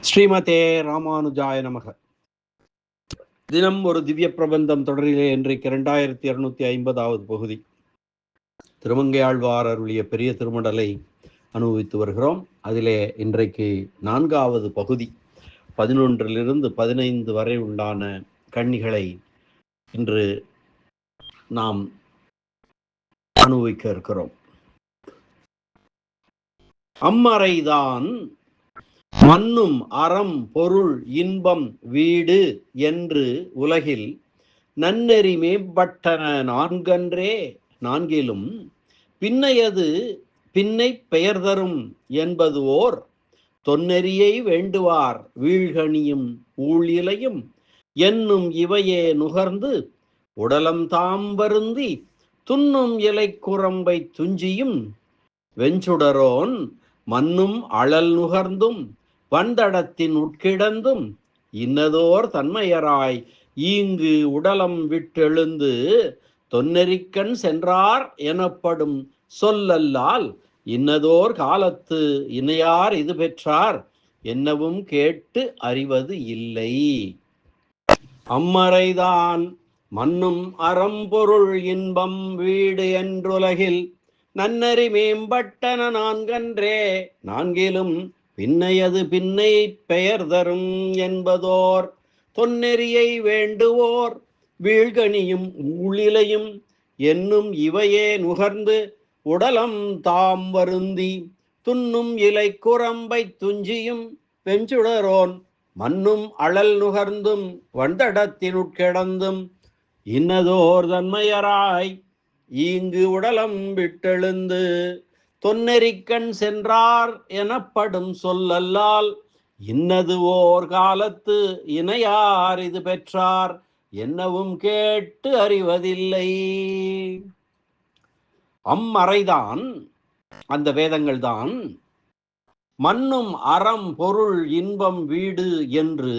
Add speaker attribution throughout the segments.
Speaker 1: ஸ்ரீமதே ராமானுஜாய நமக. தினம் ஒரு திவ்ய பிரபந்தம் தொடரிலே இன்றைக்கு 2250வது பகுதி. திருமங்கையாழ்வார் அருளிய பெரிய திருமடலை அனுபவித்து வருகிறோம். அதிலே இன்றைக்கு 4வது பகுதி 11லிருந்து 15 வரை உண்டான கன்னிகளை இன்று நாம் அனுபவிக்க இருக்கிறோம். அம்மறைதான் மன்னும் அறம் பொருள் இன்பம் வீடு என்று உலகில் நன்னெறி மேம்பட்டன நான்கன்றே நான்கிலும் பின்னையது பின்னை பெயர் தரும் என்பது ஓர் தொன்னெறியை வேண்டுவார் வீழ்கணியும் ஊழிலையும் என்னும் இவையே நுகர்ந்து உடலம் தாம் வருந்தி துண்ணும் இலை குரம்பை துஞ்சியும் வெஞ்சுடரோன் மன்னும் அழல் நுகர்ந்தும் வந்தடத்தின் உட்கிடந்தும் இன்னதோர் தன்மையராய் ஈங்கு உடலம் விட்டெழுந்து தொன்னெறிக்கண் சென்றார் எனப்படும் சொல்லல்லால் இன்னதோர் காலத்து இணையார் இது பெற்றார் என்னவும் கேட்டு அறிவது இல்லை. அம்மறைதான் மன்னும் அறம்பொருள் இன்பம் வீடு என்றுலகில் நன்னறி மேம்பட்டன நான்கன்றே நான்கிலும் பின்னையது பின்னை பெயர் தரும் என்பதோர் தொன்னெறியை வேண்டுவோர் வீழ்கணியும் ஊழிலையும் என்னும் இவையே நுகர்ந்து உடலம் தாம் வருந்தி துண்ணும் இலை குரம்பை துஞ்சியும் வெஞ்சுடரோன் மன்னும் அழல் நுகர்ந்தும் வந்தடத்தினுட்கிடந்தும் இன்னதோர் தன்மையராய் ஈங்கு உடலம் விட்டெழுந்து தொன்னெறிக்கண் சென்றார் எனப்படும் சொல்லல்லால் இன்னது ஓர் காலத்து இணையார் இது பெற்றார் என்னவும் கேட்டு அறிவதில்லை. அம்மறைதான், அந்த வேதங்கள் தான், மன்னும் அறம் பொருள் இன்பம் வீடு என்று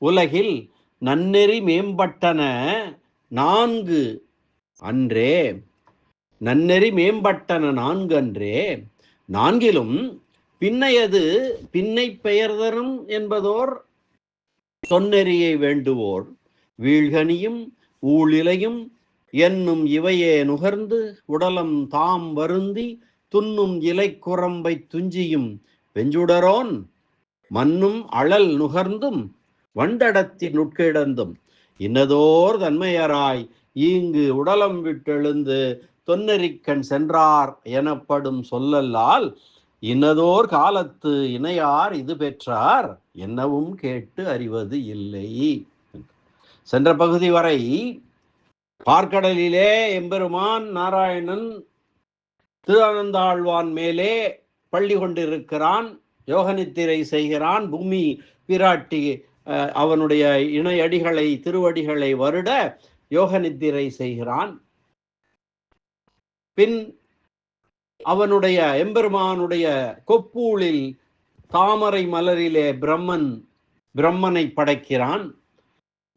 Speaker 1: உலகில் நன்னெறி மேம்பட்டன நான்கு அன்றே நன்னெறி மேம்பட்டன நான்கு அன்றே நான்கிலும் பின்னையது பின்னை பெயர் தரும் என்பதோர் தொன்னெறியை வேண்டுவோர் வீழ்கனியும் ஊழிலையும் என்னும் இவையே நுகர்ந்து உடலம் தாம் வருந்தி துண்ணும் இலை குரம்பை துஞ்சியும் வெஞ்சுடரோன் மன்னும் அழல் நுகர்ந்தும் வண்டடத்தின் உட்கிடந்தும் இன்னதோர் தன்மையராய் ஈங்கு உடலம் விட்டெழுந்து தொன்னெறிக்கண் சென்றார் எனப்படும் சொல்லல்லால் இன்னதோர் காலத்து இணையார் இது பெற்றார் என்னவும் கேட்டு அறிவது இல்லை. சென்ற பகுதி வரை பார்க்கடலிலே எம்பெருமான் நாராயணன் திருஅனந்தாழ்வான் மேலே பள்ளி கொண்டிருக்கிறான், யோகநித்திரை செய்கிறான். பூமி பிராட்டி அவனுடைய இணையடிகளை திருவடிகளை வருட யோகநித்திரை செய்கிறான். பின் அவனுடைய எம்பெருமானுடைய கொப்பூளில் தாமரை மலரிலே பிரம்மனை படைக்கிறான்.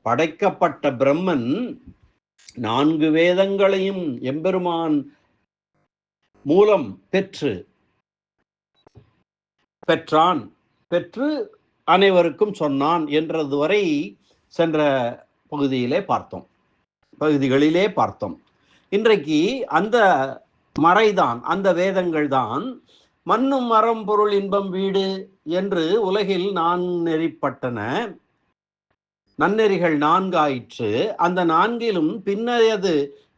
Speaker 1: படைக்கப்பட்ட பிரம்மன் 4 வேதங்களையும் எம்பெருமான் மூலம் பெற்று அனைவருக்கும் சொன்னான் என்றது வரை சென்ற பகுதிகளிலே பார்த்தோம். இன்றைக்கு அந்த மறைதான், அந்த வேதங்கள் தான் மன்னும் மரம் பொருள் இன்பம் வீடு என்று உலகில் நெறிப்பட்டன. நன்னெறிகள் 4 ஆயிற்று. அந்த 4லும் பின்னையது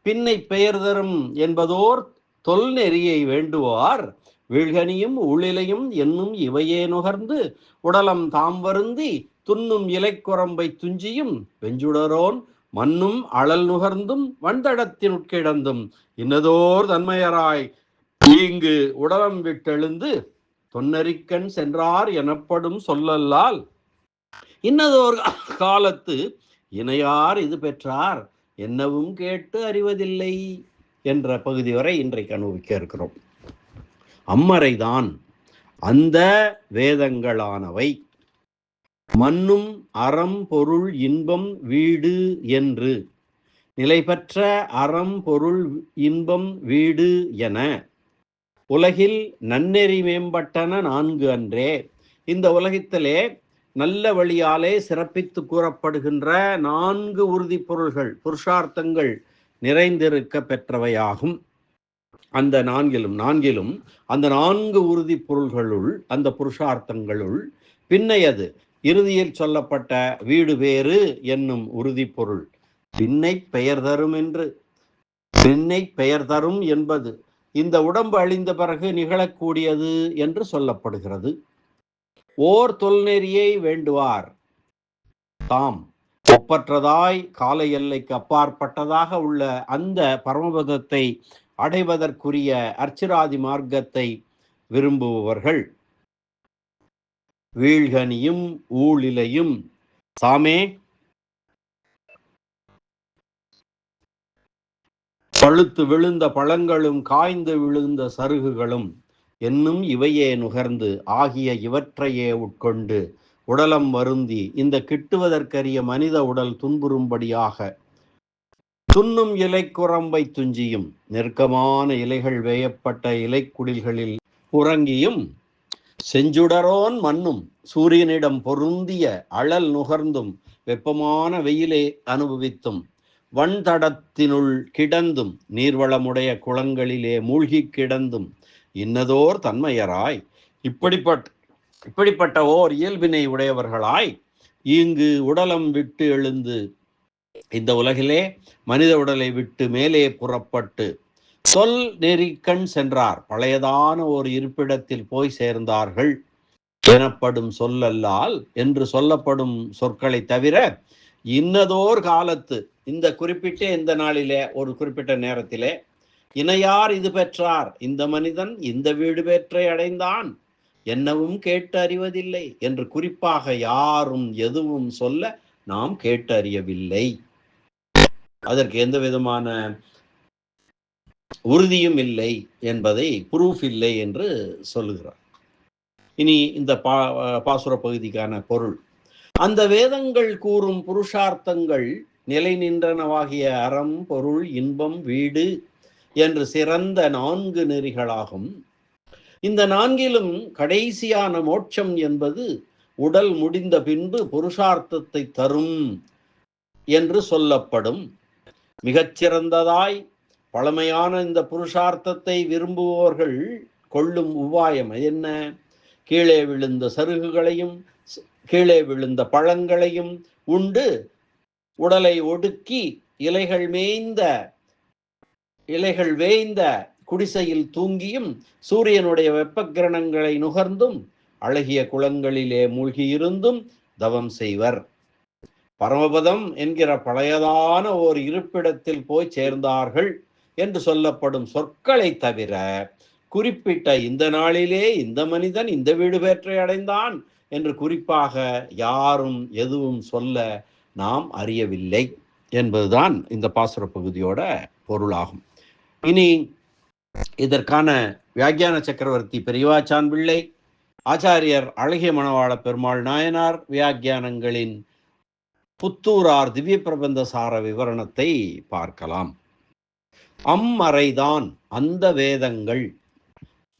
Speaker 1: பின்னை பெயர் தரும் என்பதோர் தொல்நெறியை வேண்டுவார் வீழ்கனியும் ஊழிலையும் என்னும் இவையே நுகர்ந்து உடலம் தாம் வருந்தி துண்ணும் இலைக்குரம்பை துஞ்சியும் வெஞ்சுடரோன் மன்னும் அழல் நுகர்ந்தும் வண்டடத்தின் உட்கிடந்தும் இன்னதோர் தன்மையராய் இங்கு உடலம் விட்டெழுந்து தொன்னெறிக்கண் சென்றார் எனப்படும் சொல்லல்லால் இன்னதோர் காலத்து இணையார் இது பெற்றார் என்னவும் கேட்டு அறிவதில்லை என்ற பகுதி வரை இன்றைக்கு அனுபவிக்க இருக்கிறோம். அம்மறைதான் அந்த வேதங்களானவை மன்னும் அறம் பொருள் இன்பம் வீடு என்று நிலை பெற்ற அறம் பொருள் இன்பம் வீடு என உலகில் நன்னெறி மேம்பட்டன 4 அன்றே. இந்த உலகத்திலே நல்ல வழியாலே சிறப்பித்து கூறப்படுகின்ற 4 உறுதி பொருள்கள், புருஷார்த்தங்கள் நிறைந்திருக்க பெற்றவையாகும். அந்த நான்கிலும் அந்த 4 உறுதி பொருள்களுள், அந்த புருஷார்த்தங்களுள் பின்னையது இறுதியில் சொல்லப்பட்ட வீடு வேறு என்னும் உறுதி பொருள் பின்னை பெயர் தரும் என்று, பின்னை பெயர் தரும் என்பது இந்த உடம்பு அழிந்த பிறகு நிகழக்கூடியது என்று சொல்லப்படுகிறது. ஓர் தொல்நெறியை வேண்டுவார் தாம் ஒப்பற்றதாய் கால எல்லைக்கு அப்பாற்பட்டதாக உள்ள அந்த பரமபதத்தை அடைவதற்குரிய அர்ச்சிராதி மார்க்கத்தை விரும்புபவர்கள் வீழ்கனியும் ஊழிலையும் சாமே பழுத்து விழுந்த பழங்களும் காய்ந்து விழுந்த சருகுகளும் என்னும் இவையே நுகர்ந்து ஆகிய இவற்றையே உட்கொண்டு உடலம் வருந்தி இந்த கிட்டுவதற்கரிய மனித உடல் துன்புறும்படியாக துண்ணும் இலைக்குரம்பை துஞ்சியும் நெருக்கமான இலைகள் வேயப்பட்ட இலைக்குடில்களில் உறங்கியும் செஞ்சுடரோன் மண்ணும் சூரியனிடம் பொருந்திய அழல் நுகர்ந்தும் வெப்பமான வெயிலை அனுபவித்தும் வன்தடத்தினுள் கிடந்தும் நீர்வளமுடைய குளங்களிலே மூழ்கி கிடந்தும் இன்னதோர் தன்மையராய் இப்படிப்பட்ட ஓர் இயல்பினை உடையவர்களாய் இங்கு உடலம் விட்டு எழுந்து இந்த உலகிலே மனித உடலை விட்டு மேலே புறப்பட்டு சொல் நெறிக்கண் சென்றார். பழையதான ஒரு இருப்பிடத்தில் போய் சேர்ந்தார்கள் எனப்படும் சொல்லல்லால் என்று சொல்லப்படும் சொற்களை தவிர இன்னதோர் காலத்து, இந்த குறிப்பிட்ட இந்த நாளிலே ஒரு குறிப்பிட்ட நேரத்திலே இணையார் இது பெற்றார், இந்த மனிதன் இந்த வீடு பெற்றை அடைந்தான் என்னவும் கேட்டு அறிவதில்லை என்று குறிப்பாக யாரும் எதுவும் சொல்ல நாம் கேட்டு அறியவில்லை. அதற்கு எந்த விதமான உறுதியும் இல்லை என்பதை ப்ரூஃப் இல்லை என்று சொல்லுகிறார். இனி இந்த பாசுர பகுதிக்கான பொருள். அந்த வேதங்கள் கூறும் புருஷார்த்தங்கள் நிலை நின்றனவாகிய அறம், பொருள், இன்பம், வீடு என்று சிறந்த 4 நெறிகளாகும். இந்த 4லும் கடைசியான மோட்சம் என்பது உடல் முடிந்த பின்பு புருஷார்த்தத்தை தரும் என்று சொல்லப்படும். மிகச்சிறந்ததாய் பழமையான இந்த புருஷார்த்தத்தை விரும்புபவர்கள் கொள்ளும் உபாயம் என்ன? கீழே விழுந்த சருகுகளையும் கீழே விழுந்த பழங்களையும் உண்டு உடலை ஒடுக்கி இலைகள் வேய்ந்த குடிசையில் தூங்கியும் சூரியனுடைய வெப்பக்கிரணங்களை நுகர்ந்தும் அழகிய குளங்களிலே மூழ்கியிருந்தும் தவம் செய்வர். பரமபதம் என்கிற பழையதான ஓர் இருப்பிடத்தில் போய் சேர்ந்தார்கள் என்று சொல்லப்படும் சொற்களை தவிர குறிப்பிட்ட இந்த நாளிலே இந்த மனிதன் இந்த வீடு பெற்றை அடைந்தான் என்று குறிப்பாக யாரும் எதுவும் சொல்ல நாம் அறியவில்லை என்பதுதான் இந்த பாசுர பகுதியோட பொருளாகும். இனி இதற்கான வியாக்கியான சக்கரவர்த்தி பெரியவாச்சான் பிள்ளை, ஆச்சாரியர் அழகிய மணவாள பெருமாள் நாயனார் வியாக்கியானங்களின் புத்தூரார் திவ்ய பிரபந்த சார விவரணத்தை பார்க்கலாம். அம்மறைதான் அந்த வேதங்கள்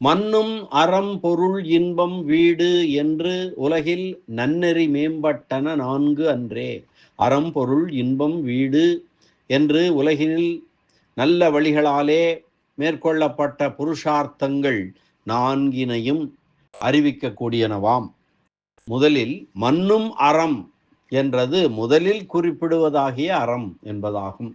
Speaker 1: மன்னும் அறம், பொருள், இன்பம், வீடு என்று உலகில் நன்னெறி மேம்பட்டன 4 அன்றே. அறம், பொருள், இன்பம், வீடு என்று உலகில் நல்ல வழிகளாலே மேற்கொள்ளப்பட்ட புருஷார்த்தங்கள் 4னையும் அறிவிக்கக்கூடியனவாம். முதலில் மன்னும் அறம் என்றது முதலில் குறிப்பிடுவதாகிய அறம் என்பதாகும்.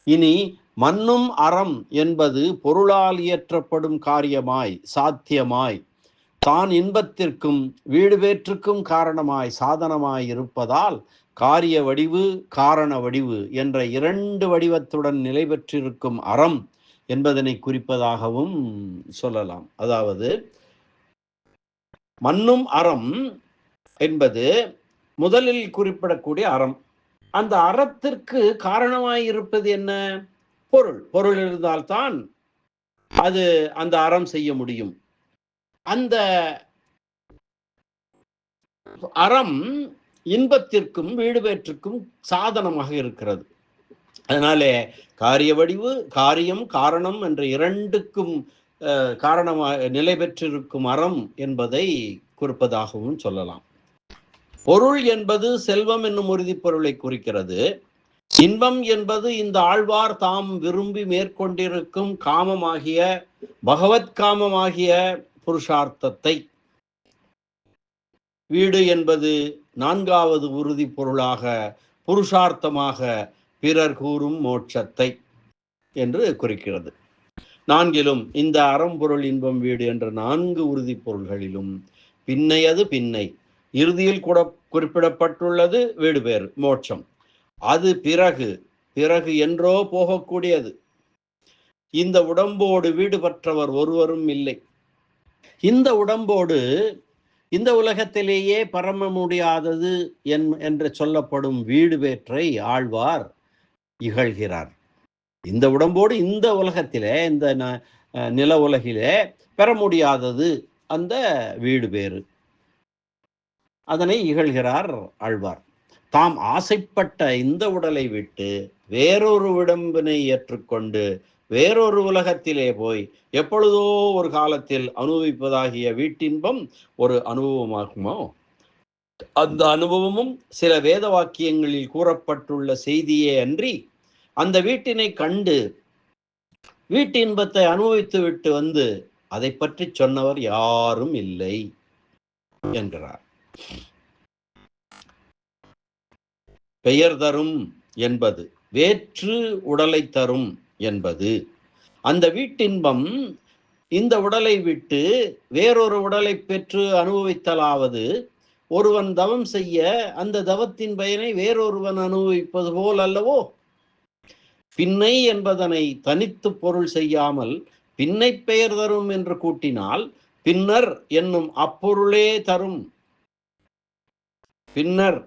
Speaker 1: இனி மன்னும் அறம் என்பது பொருளால் இயற்றப்படும் காரியமாய் சாத்தியமாய் தான் இன்பத்திற்கும் வீடு பேற்றுக்கும் காரணமாய் சாதனமாய் இருப்பதால் காரிய வடிவு காரண வடிவு என்ற 2 வடிவத்துடன் நிலை பெற்றிருக்கும் அறம் என்பதனை குறிப்பதாகவும் சொல்லலாம். அதாவது மன்னும் அறம் என்பது முதலில் குறிப்பிடக்கூடிய அறம். அந்த அறத்திற்கு காரணமாய் இருப்பது என்ன? பொருள். பொருள் இருந்தால்தான் அது அந்த அறம் செய்ய முடியும். அந்த அறம் இன்பத்திற்கும் வீடு பேற்றுக்கும் சாதனமாக இருக்கிறது. அதனாலே காரிய வடிவு, காரியம், காரணம் என்ற 2க்கும் காரணமாக நிலை பெற்றிருக்கும் அறம் என்பதை குறிப்பதாகவும் சொல்லலாம். பொருள் என்பது செல்வம் என்னும் உறுதி பொருளை குறிக்கிறது. இன்பம் என்பது இந்த ஆழ்வார் தாம் விரும்பி மேற்கொண்டிருக்கும் காமமாகிய பகவத் காமமாகிய புருஷார்த்தத்தை. வீடு என்பது நான்காவது உறுதி பொருளாக புருஷார்த்தமாக பிறர் கூறும் மோட்சத்தை என்று குறிக்கிறது. நான்கிலும் இந்த அறம்பொருள் இன்பம் வீடு என்ற 4 உறுதி பொருள்களிலும் பின்னையது பின்னை இறுதியில் கூட குறிப்பிடப்பட்டுள்ளது வீடு பேறு மோட்சம். அது பிறகு பிறகு என்றோ போகக்கூடியது. இந்த உடம்போடு வீடு பெற்றவர் ஒருவரும் இல்லை. இந்த உடம்போடு இந்த உலகத்திலேயே பரம முடியாதது என்று சொல்லப்படும் வீடு பேற்றை ஆழ்வார் இகழ்கிறார். இந்த உடம்போடு இந்த உலகத்திலே, இந்த நில உலகிலே பெற முடியாதது அந்த வீடு பேறு. அதனை இகழ்கிறார் ஆழ்வார். தாம் ஆசைப்பட்ட இந்த உடலை விட்டு வேறொரு உடம்பினை ஏற்றுக்கொண்டு வேறொரு உலகத்திலே போய் எப்பொழுதோ ஒரு காலத்தில் அனுபவிப்பதாகிய வீட்டின்பம் ஒரு அனுபவமாகுமோ? அந்த அனுபவமும் சில வேத வாக்கியங்களில் கூறப்பட்டுள்ள செய்தியே அன்றி, அந்த வீட்டினை கண்டு வீட்டு இன்பத்தை அனுபவித்து விட்டு வந்து அதை பற்றி சொன்னவர் யாரும் இல்லை என்கிறார். பெயர் தரும் என்பது வேற்று உடலை தரும் என்பது. அந்த வீட்டின்பம் இந்த உடலை விட்டு வேறொரு உடலை பெற்று அனுபவித்தலாவது ஒருவன் தவம் செய்ய அந்த தவத்தின் பயனை வேறொருவன் அனுபவிப்பது போல் அல்லவோ? பின்னை என்பதனை தனித்து பொருள் செய்யாமல் பின்னை பெயர் தரும் என்று கூட்டினால் பின்னர் என்னும் அப்பொருளே தரும். பின்னர்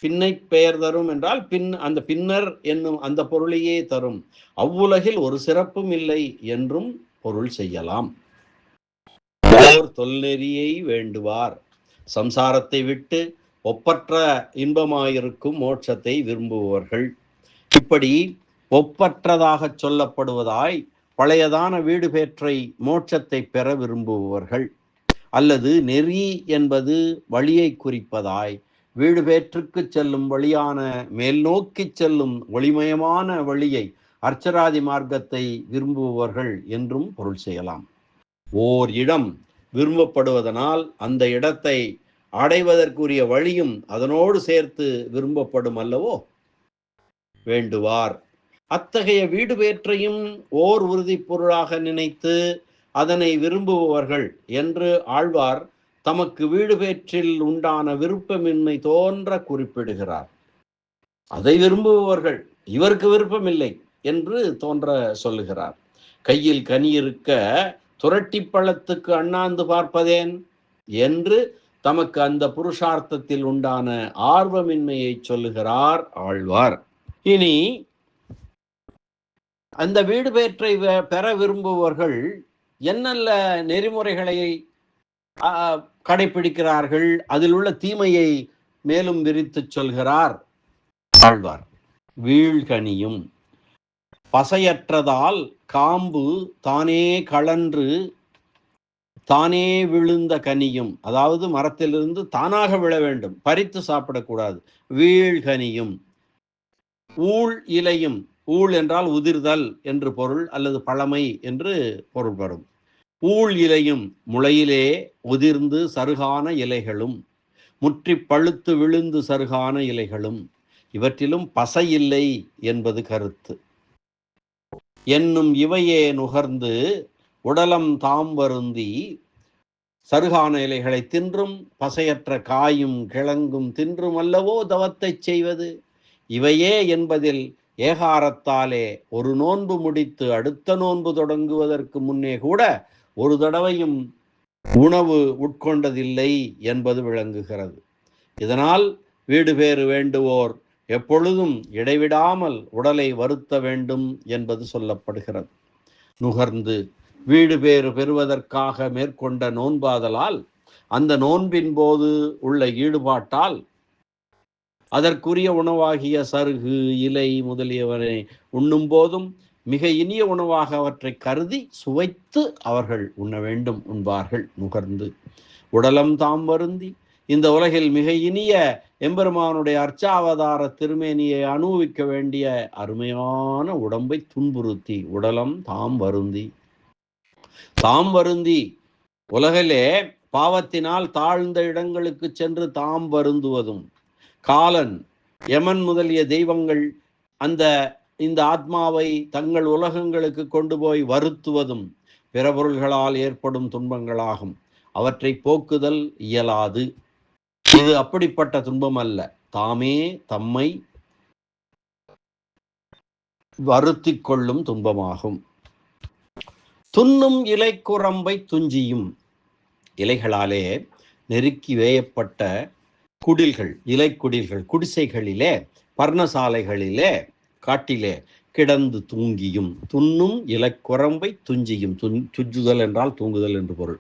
Speaker 1: பின்னை பெயர் தரும் என்றால் அந்த பின்னர் என்னும் அந்த பொருளையே தரும். அவ்வுலகில் ஒரு சிறப்பும் இல்லை என்றும் பொருள் செய்யலாம். ஓர் தொல்நெறியை வேண்டுவார் சம்சாரத்தை விட்டு ஒப்பற்ற இன்பமாயிருக்கும் மோட்சத்தை விரும்புபவர்கள். இப்படி ஒப்பற்றதாக சொல்லப்படுவதாய் பழையதான வீடு பேற்றை மோட்சத்தை பெற விரும்புபவர்கள், அல்லது நெறி என்பது வழியை குறிப்பதாய் வீடு பேற்றுக்கு செல்லும் வழியான மேல் நோக்கி செல்லும் ஒளிமயமான வழியை அர்ச்சராதி மார்க்கத்தை விரும்புபவர்கள் என்றும் பொருள் செய்யலாம். ஓர் இடம் விரும்பப்படுவதனால் அந்த இடத்தை அடைவதற்குரிய வழியும் அதனோடு சேர்த்து விரும்பப்படும் அல்லவோ? வேண்டுவார் அத்தகைய வீடு பேற்றையும் ஓர் உறுதி பொருளாக நினைத்து அதனை விரும்புபவர்கள் என்று ஆழ்வார் தமக்கு வீடு பேற்றில் உண்டான விருப்பமின்மை தோன்ற குறிப்பிடுகிறார். அதை விரும்புபவர்கள் இவருக்கு விருப்பமில்லை என்று தோன்ற சொல்லுகிறார். கையில் கனி இருக்க துரட்டி பழத்துக்கு அண்ணாந்து பார்ப்பதேன் என்று தமக்கு அந்த புருஷார்த்தத்தில் உண்டான ஆர்வமின்மையை சொல்லுகிறார் ஆழ்வார். இனி அந்த வீடு பேற்றை பெற விரும்புபவர்கள் என்னென்ன நெறிமுறைகளை கடைபிடிக்கிறார்கள், அதில் உள்ள தீமையை மேலும் விரித்து சொல்கிறார் ஆழ்வார். வீழ்கனியும் பசையற்றதால் காம்பு தானே கழன்று தானே விழுந்த கனியும், அதாவது மரத்திலிருந்து தானாக விழ வேண்டும், பறித்து சாப்பிடக்கூடாது. வீழ்கனியும் ஊழ் இலையும், ஊழ் என்றால் உதிர்தல் என்று பொருள், அல்லது பழமை என்று பொருள்படும். ஊழ் இலையும் முளையிலே உதிர்ந்து சருகான இலைகளும் முற்றி பழுத்து விழுந்து சருகான இலைகளும் இவற்றிலும் பசை இல்லை என்பது கருத்து. என்னும் இவையே நுகர்ந்து உடலம் தாம் வருந்தி சருகான இலைகளை தின்றும் பசையற்ற காயும் கிழங்கும் தின்றும் அல்லவோ தவத்தை செய்வது. இவையே என்பதில் ஏகாரத்தாலே ஒரு நோன்பு முடித்து அடுத்த நோன்பு தொடங்குவதற்கு முன்னே கூட ஒரு தடவையும் உணவு உட்கொண்டதில்லை என்பது விளங்குகிறது. இதனால் வீடு பேறு வேண்டுவோர் எப்பொழுதும் இடைவிடாமல் உடலை வருத்த வேண்டும் என்பது சொல்லப்படுகிறது. நுகர்ந்து வீடு பேறு பெறுவதற்காக மேற்கொண்ட நோன்பாதலால் அந்த நோன்பின் போது உள்ள ஈடுபாட்டால் அதற்குரிய உணவாகிய சருகு இலை முதலியவனை உண்ணும் போதும் மிக இனிய உணவாக அவற்றை கருதி சுவைத்து அவர்கள் உண்ண வேண்டும், உண்பார்கள் நுகர்ந்து. உடலம் தாம் வருந்தி இந்த உலகில் மிக இனிய எம்பெருமானுடைய அர்ச்சாவதார திருமேனியை அனுபவிக்க வேண்டிய அருமையான உடம்பை துன்புறுத்தி, உடலம் தாம் வருந்தி உலகிலே பாவத்தினால் தாழ்ந்த இடங்களுக்கு சென்று தாம் வருந்துவதும், காலன் யமன் முதலிய தெய்வங்கள் இந்த ஆத்மாவை தங்கள் உலகங்களுக்கு கொண்டு போய் வருத்துவதும் பிற பொருள்களால் ஏற்படும் துன்பங்களாகும். அவற்றை போக்குதல் இயலாது. இது அப்படிப்பட்ட துன்பம் அல்ல, தாமே தம்மை வருத்தி கொள்ளும் துன்பமாகும். துண்ணும் இலைக்குரம்பை துஞ்சியும், இலைகளாலே நெருக்கி வேயப்பட்ட குடில்கள், இலைக்குடில்கள், குடிசைகளிலே, பர்ணசாலைகளிலே, காட்டிலே கிடந்து தூங்கியும். துண்ணும் இலைக்குரம்பை துஞ்சியும், துஞ்சுதல் என்றால் தூங்குதல் என்று பொருள்.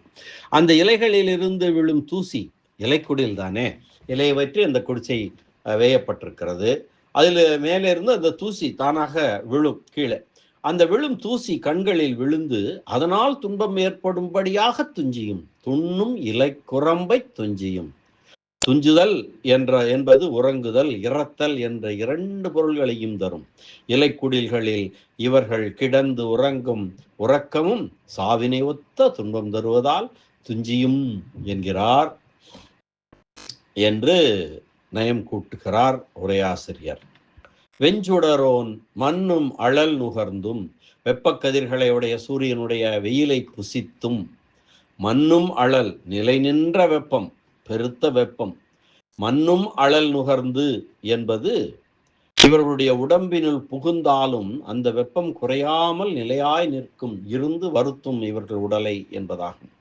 Speaker 1: அந்த இலைகளிலிருந்து விழும் தூசி, இலைக்குடில் தானே, இலையை வற்றி அந்த குடிசை வேயப்பட்டிருக்கிறது. அதில் மேலே இருந்து அந்த தூசி தானாக விழும் கீழே. அந்த விழும் தூசி கண்களில் விழுந்து அதனால் துன்பம் ஏற்படும்படியாக துஞ்சியும். துண்ணும் இலைக்குரம்பை துஞ்சியும். துஞ்சுதல் என்பது உறங்குதல், இறத்தல் என்ற இரண்டு பொருள்களையும் தரும். இலைக்குடில்களில் இவர்கள் கிடந்து உறங்கும் உறக்கமும் சாவினை ஒத்த துன்பம் தருவதால் துஞ்சியும் என்கிறார் என்று நயம் கூட்டுகிறார் உரையாசிரியர். வெஞ்சுடரோன் மண்ணும் அழல் நுகர்ந்தும், வெப்பக்கதிர்களை உடைய சூரியனுடைய வெயிலை புசித்தும், மண்ணும் அழல் நிலை நின்ற வெப்பம், பெருத்த வெப்பம், மண்ணும் அழல் நுகர்ந்து என்பது இவர்களுடைய உடம்பினுள் புகுந்தாலும் அந்த வெப்பம் குறையாமல் நிலையாய் நிற்கும், இருந்து வருத்தும் இவர்கள் உடலை என்பதாகும்.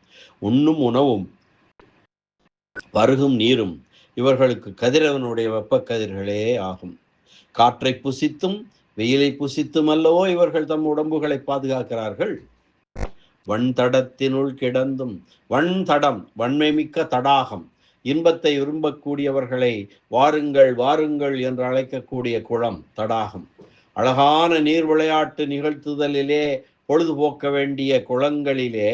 Speaker 1: உண்ணும் உணவும் பருகும் நீரும் இவர்களுக்கு கதிரவனுடைய வெப்ப கதிர்களே ஆகும். காற்றை புசித்தும் வெயிலை புசித்தும் அல்லவோ இவர்கள் தம் உடம்புகளை பாதுகாக்கிறார்கள். வன்தடத்தினுள் கிடந்தும், வன்தடம் வன்மை மிக்க தடாகம், இன்பத்தை விரும்பக்கூடியவர்களை வாருங்கள் வாருங்கள் என்று அழைக்கக்கூடிய குளம், தடாகம். அழகான நீர் விளையாட்டு நிகழ்த்துதலிலே பொழுதுபோக்க வேண்டிய குளங்களிலே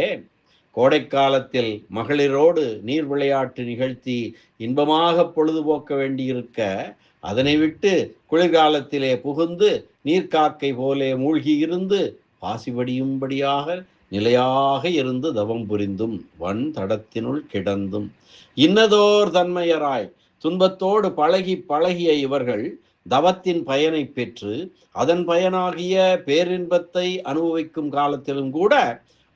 Speaker 1: கோடைக்காலத்தில் மகளிரோடு நீர் விளையாட்டு நிகழ்த்தி இன்பமாக பொழுதுபோக்க வேண்டியிருக்க, அதனை விட்டு குளிர்காலத்திலே புகுந்து நீர்க்காக்கை போலே மூழ்கி இருந்து பாசிபடியும்படியாக நிலையாக இருந்து தவம் புரிந்தும், வன் தடத்தினுள் கிடந்தும், இன்னதோர் தன்மையராய் துன்பத்தோடு பழகிய இவர்கள் தவத்தின் பயனை பெற்று அதன் பயனாகிய பேரின்பத்தை அனுபவிக்கும் காலத்திலும் கூட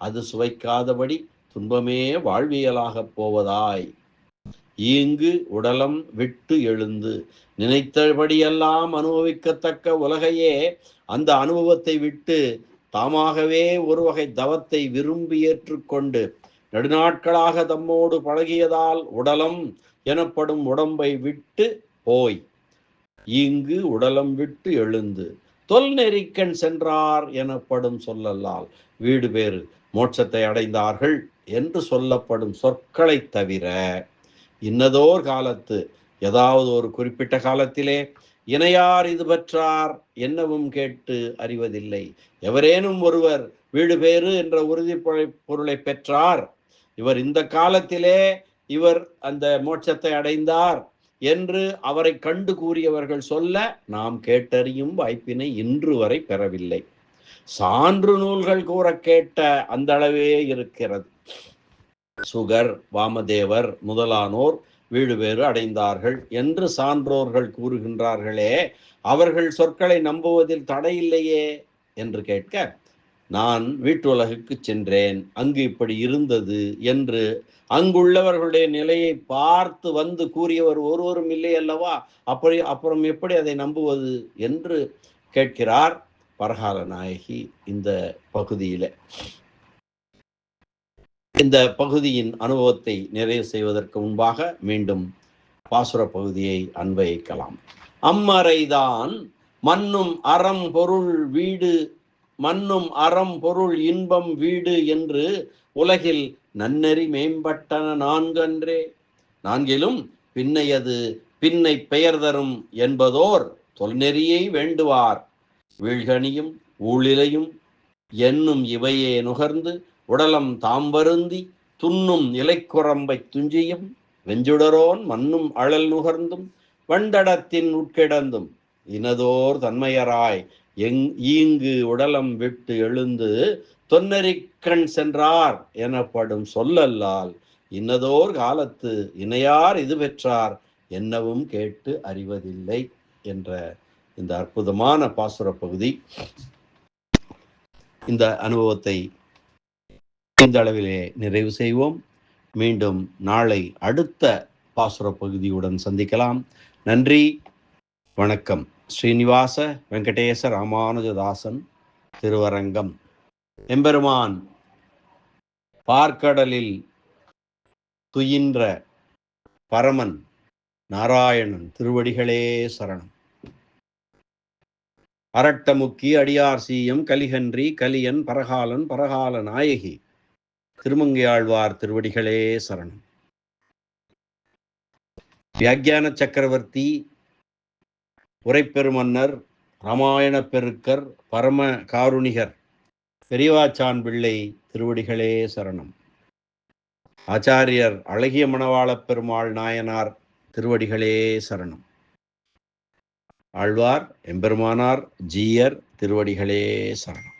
Speaker 1: அது சுவைக்காதபடி துன்பமே வாழ்வியலாக போவதாய் ஈங்கு உடலம் விட்டு எழுந்து நினைத்தபடியெல்லாம் அனுபவிக்கத்தக்க உலகையே அந்த அனுபவத்தை விட்டு தாமாகவே ஒரு வகை தவத்தை விரும்பி ஏற்றுக்கொண்டு நெடுநாட்களாக தம்மோடு பழகியதால் உடலம் எனப்படும் உடம்பை விட்டு போய் இங்கு உடலம் விட்டு எழுந்து தொல் நெறிக்கண் சென்றார் எனப்படும் சொல்லல்லால் வீடு பேறு மோட்சத்தை அடைந்தார்கள் என்று சொல்லப்படும் சொற்களை தவிர இன்னதோர் காலத்து ஏதாவது ஒரு குறிப்பிட்ட காலத்திலே இணையார் இது பெற்றார் என்னவும் கேட்டு அறிவதில்லை. எவரேனும் ஒருவர் வீடு பேறு என்ற உறுதி பொருளை பெற்றார், இவர் இந்த காலத்திலே இவர் அந்த மோட்சத்தை அடைந்தார் என்று அவரை கண்டு கூறியவர்கள் சொல்ல நாம் கேட்டறியும் வாய்ப்பினை இன்று வரை பெறவில்லை. சான்று நூல்கள் கூற கேட்ட அந்த அளவே இருக்கிறது. சுகர், வாமதேவர் முதலானோர் வீடு பேறு அடைந்தார்கள் என்று சான்றோர்கள் கூறுகின்றார்களே, அவர்கள் சொற்களை நம்புவதில் தடையில்லையே என்று கேட்க, நான் வீட்டுலகுக்கு சென்றேன், அங்கு இப்படி இருந்தது என்று அங்குள்ளவர்களுடைய நிலையை பார்த்து வந்து கூறியவர் ஒருவரும் இல்லை அல்லவா? அப்புறம் எப்படி அதை நம்புவது என்று கேட்கிறார் பரகால நாயகி இந்த பகுதியில. இந்த பகுதியின் அனுபவத்தை நிறைவு செய்வதற்கு முன்பாக மீண்டும் பாசுர பகுதியை அன்வயிக்கலாம். அம்மறைதான் மண்ணும் அறம் பொருள் வீடு, மண்ணும் அறம் பொருள் இன்பம் வீடு என்று உலகில் நன்னெறி மேம்பட்டன நான்கன்றே. நான்கிலும் பின்னையது பின்னை பெயர் தரும் என்பதோர் தொல்நெறியை வேண்டுவார். வீழ்கனியும் ஊழிலையும் என்னும் இவையே நுகர்ந்து உடலம் தாம்பருந்தி துண்ணும் இலைக்குரம்பைத் துஞ்சியும் வெஞ்சுடரோன் மண்ணும் அழல் நுகர்ந்தும் வண்டடத்தின் உட்கிடந்தும் இனதோர் தன்மையராய் ஈங்கு உடலம் விட்டு எழுந்து தொன்னரிக்கண் சென்றார் எனப்படும் சொல்லல்லால் இன்னதோர் காலத்து இணையார் இது பெற்றார் என்னவும் கேட்டு அறிவதில்லை என்ற இந்த அற்புதமான பாசுர பகுதி. இந்த அனுபவத்தை இந்த அளவிலே நிறைவு செய்வோம். மீண்டும் நாளை அடுத்த பாசுர பகுதியுடன் சந்திக்கலாம். நன்றி, வணக்கம். ஸ்ரீனிவாச வெங்கடேச ராமானுஜதாசன் திருவரங்கம். எம்பெருமான் பார்க்கடலில் துயின்ற பரமன் நாராயணன் திருவடிகளே சரணம். அரட்டமுக்கி அடியார் சீயம் கலிகன்றி கலியன் பரகாலன் பரகால நாயகி திருமங்கையாழ்வார் திருவடிகளே சரணம். வியாக்கியான சக்கரவர்த்தி, உரைப்பெருமன்னர், ராமாயண பெருக்கர், பரம காருணிகர் பெரியவாச்சான் பிள்ளை திருவடிகளே சரணம். ஆச்சாரியர் அழகிய மணவாளப் பெருமாள் நாயனார் திருவடிகளே சரணம். ஆழ்வார் எம்பெருமானார் ஜீயர் திருவடிகளே சரணம்.